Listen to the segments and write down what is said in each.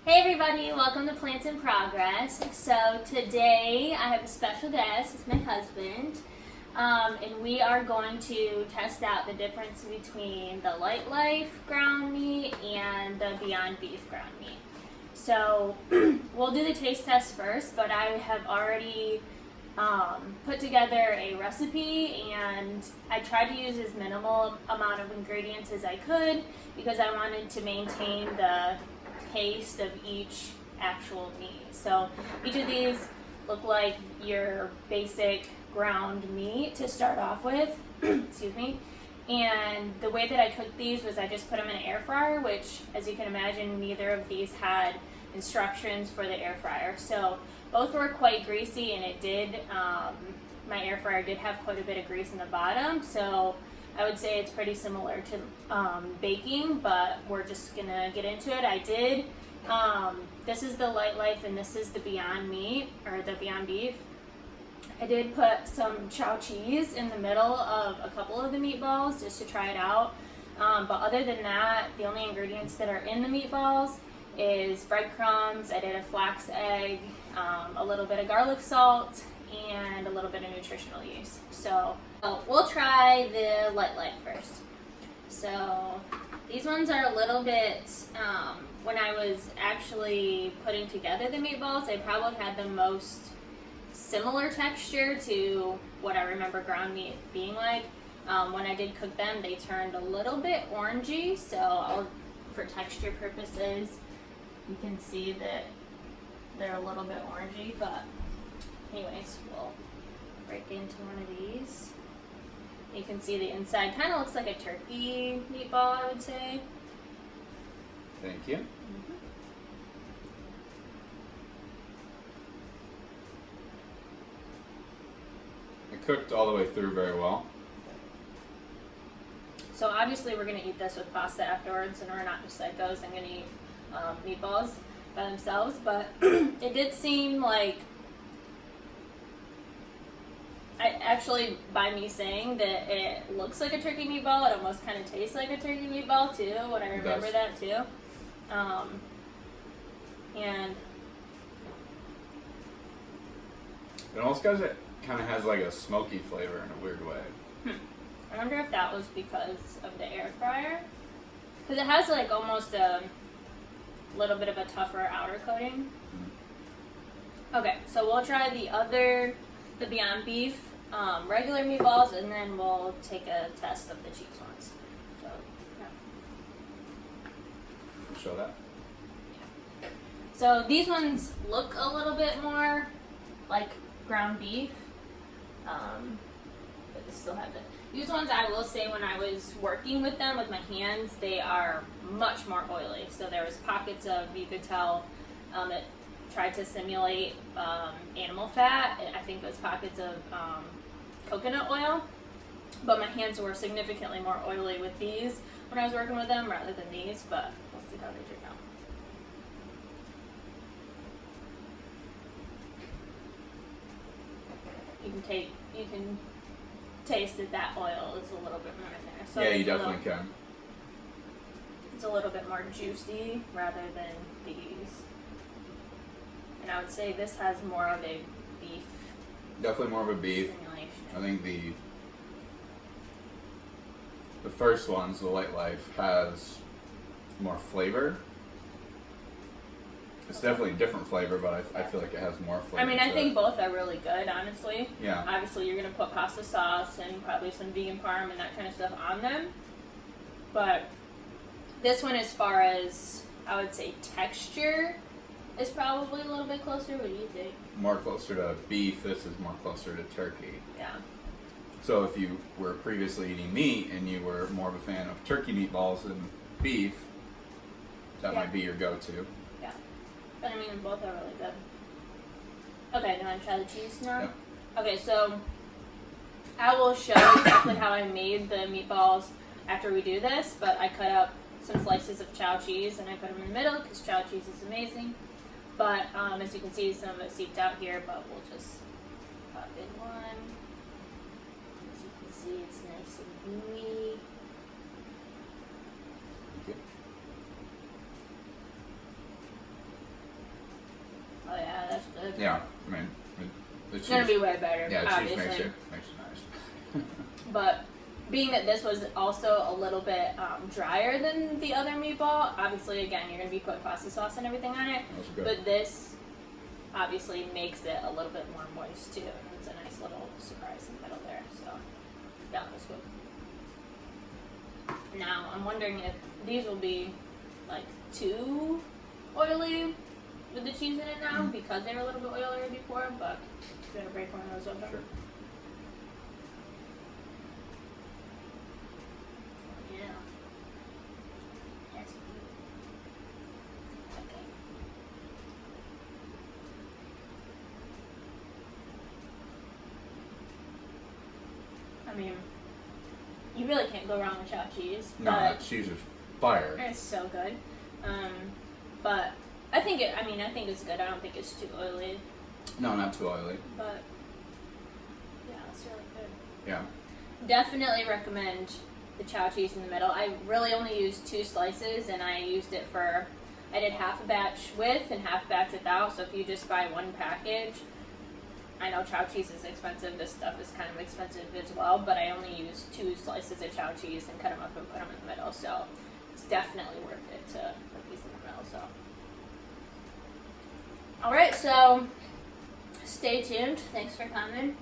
Hey everybody, welcome to Plants in Progress. So today I have a special guest, it's my husband, and we are going to test out the difference between the Lightlife ground meat and the Beyond Beef ground meat. So we'll do the taste test first, but I have already put together a recipe and I tried to use as minimal amount of ingredients as I could because I wanted to maintain the taste of each actual meat. So each of these look like your basic ground meat to start off with. Excuse me. And the way that I cooked these was I just put them in an air fryer, which, as you can imagine, neither of these had instructions for the air fryer. So both were quite greasy, and it did, my air fryer did have quite a bit of grease in the bottom. So I would say it's pretty similar to baking, but we're just gonna get into it. I did, this is the Lightlife and this is the Beyond Meat, or the Beyond Beef. I did put some Chao cheese in the middle of a couple of the meatballs just to try it out. But other than that, the only ingredients that are in the meatballs is breadcrumbs. I did a flax egg, a little bit of garlic salt, and a little bit of nutritional yeast. So we'll try the Lightlife first. So these ones are a little bit, when I was actually putting together the meatballs, they probably had the most similar texture to what I remember ground meat being like. When I did cook them, they turned a little bit orangey, so for texture purposes, you can see that they're a little bit orangey, but anyways, we'll break into one of these. You can see the inside kind of looks like a turkey meatball, I would say. Thank you. It cooked all the way through very well. So obviously we're going to eat this with pasta afterwards, and we're not just psychos and going to eat meatballs by themselves, but it did seem like, actually, by me saying that it looks like a turkey meatball, it almost kind of tastes like a turkey meatball too, when I remember that too. And it almost kind of has like a smoky flavor in a weird way. I wonder if that was because of the air fryer, because it has like almost a little bit of a tougher outer coating. Okay, so we'll try the Beyond Beef regular meatballs, and then we'll take a test of the cheese ones. So, yeah. Show that. Yeah. So these ones look a little bit more like ground beef, but they still have these ones, I will say, when I was working with them with my hands, they are much more oily. So there was pockets of, you could tell, it tried to simulate animal fat. I think it was pockets of coconut oil, but my hands were significantly more oily with these when I was working with them rather than these, but we'll see how they turn out. You can taste that oil is a little bit more in there. So yeah, you definitely can. It's a little bit more juicy rather than these. And I would say this has more of a beef. Definitely more of a beef. Simulation. I think the first ones, the Lightlife, has more flavor. It's definitely a different flavor, but I feel like it has more flavor. I mean, I think both are really good, honestly. Yeah. Obviously, you're going to put pasta sauce and probably some vegan parm and that kind of stuff on them. But this one, as far as, I would say, texture, is probably a little bit closer. What do you think? More closer to beef. This is more closer to turkey. Yeah. So if you were previously eating meat and you were more of a fan of turkey meatballs than beef, that might be your go-to. Yeah. But I mean, both are really good. Okay, do you want to try the cheese now? Yep. Okay, so I will show you exactly how I made the meatballs after we do this, but I cut up some slices of Chao cheese and I put them in the middle because Chao cheese is amazing. But as you can see, some of it seeped out here, but we'll just pop in one. As you can see, it's nice and gooey. Thank you. Yeah, I mean, It's gonna be way better. Yeah, obviously. cheese makes it nice. But being that this was also a little bit drier than the other meatball, obviously, again, you're gonna be putting pasta sauce and everything on it. That's good. But this obviously makes it a little bit more moist too. It's a nice little surprise in the middle there. So yeah, that's good. Now I'm wondering if these will be like too oily with the cheese in it now because they were a little bit oilier before, but I'm gonna break one of those open. Sure. Yeah. That's good. Okay. I mean, you really can't go wrong with Chao cheese. No, that cheese is fire. It's so good. But I think it's good. I don't think it's too oily. No, not too oily. But yeah, it's really good. Yeah. Definitely recommend the Chao cheese in the middle. I really only used 2 slices, and I did half a batch with and half a batch without. So if you just buy one package, I know Chao cheese is expensive. This stuff is kind of expensive as well, but I only used 2 slices of Chao cheese and cut them up and put them in the middle. So it's definitely worth it to put these in the middle. So, all right, so stay tuned. Thanks for coming.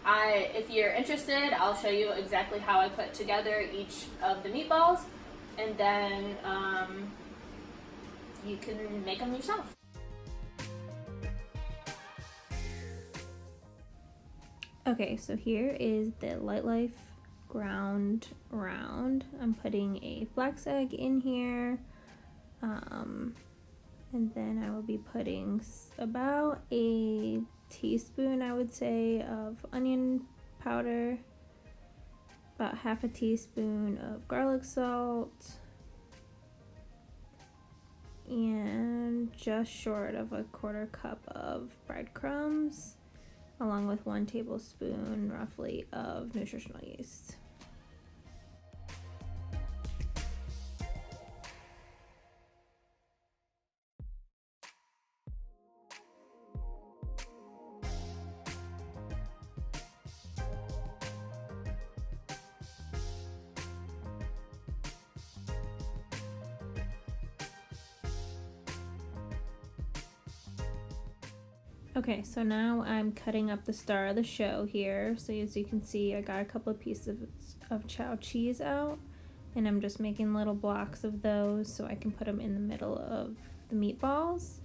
If you're interested, I'll show you exactly how I put together each of the meatballs, and then you can make them yourself. Okay, so here is the Lightlife ground round. I'm putting a flax egg in here, and then I will be putting about a teaspoon, I would say, of onion powder, about half a teaspoon of garlic salt, and just short of a 1/4 cup of breadcrumbs, along with 1 tablespoon roughly of nutritional yeast. Okay, so now I'm cutting up the star of the show here. So as you can see, I got a couple of pieces of Chao cheese out, and I'm just making little blocks of those so I can put them in the middle of the meatballs.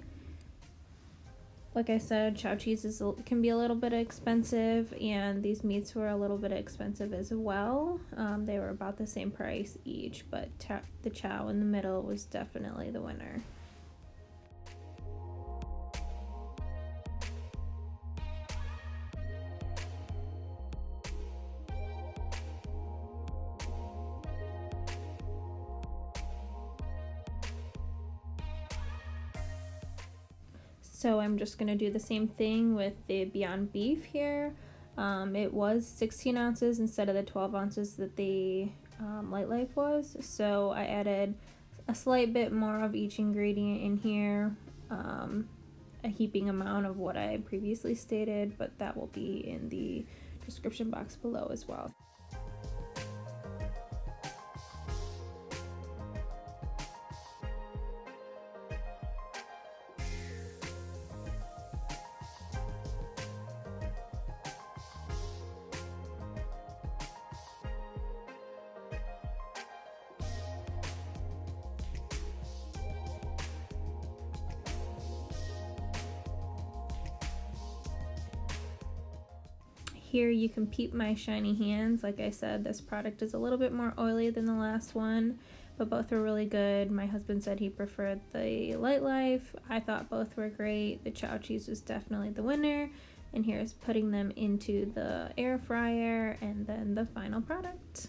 Like I said, Chao cheese can be a little bit expensive, and these meats were a little bit expensive as well. They were about the same price each, but the Chao in the middle was definitely the winner. So I'm just going to do the same thing with the Beyond Beef here. It was 16 ounces instead of the 12 ounces that the Lightlife was. So I added a slight bit more of each ingredient in here, a heaping amount of what I previously stated, but that will be in the description box below as well. Here you can peep my shiny hands. Like I said, this product is a little bit more oily than the last one, but both are really good. My husband said he preferred the Lightlife. I thought both were great. The Chao cheese was definitely the winner. And here's putting them into the air fryer and then the final product.